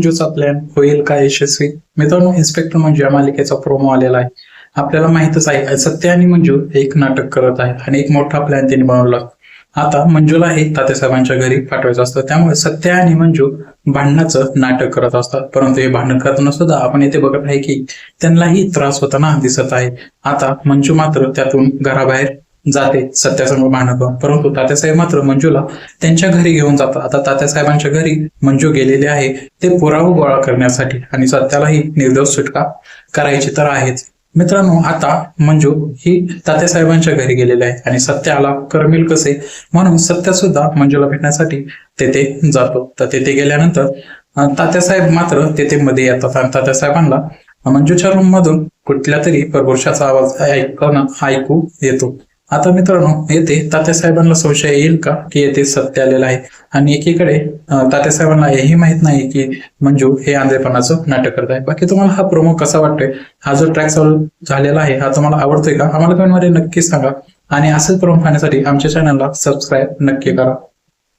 मंजूचा plan होईल का यशस्वी? मित्रांनो, इन्स्पेक्टर मंजू या मालिकेचा प्रोमो आलेला आहे. आपल्याला माहितच आहे सत्य आणि मंजू एक नाटक करत आहे आणि एक मोठा प्लॅन त्यांनी बनवला. आता मंजूला हे तात्यासाहेबांच्या घरी पाठवायचं असतं, त्यामुळे सत्य आणि मंजू भांडणाचं नाटक करत असतात. परंतु हे भांडण करताना सुद्धा आपण येथे बघत आहे की त्यांनाही त्रास होताना दिसत आहे. आता मंजू मात्र त्यातून घराबाहेर जाते सत्यासमोर भांडण, परंतु तात्यासाहेब मात्र मंजूला त्यांच्या घरी घेऊन जातात. आता तात्यासाहेबांच्या घरी मंजू गेलेले आहे ते पुरावा गोळा करण्यासाठी आणि सत्यालाही निर्दोष सुटका करायची तर आहेच. मित्रांनो, आता मंजू ही तात्यासाहेबांच्या घरी गेलेली आहे आणि सत्याला करमेल कसे म्हणून सत्य सुद्धा मंजूला भेटण्यासाठी तेथे जातो. तर तेथे गेल्यानंतर तात्यासाहेब मात्र तेथे मध्ये येतात आणि तात्यासाहेबांना मंजूच्या रूम मधून कुठल्या तरी परपुरुषाचा आवाज ऐकू येतो. आता मित्रांनो, येथे तात्यासाहेबांना संशय येईल का की येथे सत्य आलेलं आहे आणि एकीकडे तात्यासाहेबांना हेही माहित नाही की मंजू हे आंधळेपणाचं नाटक करत आहे. बाकी तुम्हाला हा प्रोमो कसा वाटतोय? हा जो ट्रॅक चालू झालेला आहे हा तुम्हाला आवडतोय का? आम्हाला कमेंटमध्ये नक्की सांगा आणि असेच प्रोमो पाहण्यासाठी आमच्या चॅनलला सबस्क्राईब नक्की करा.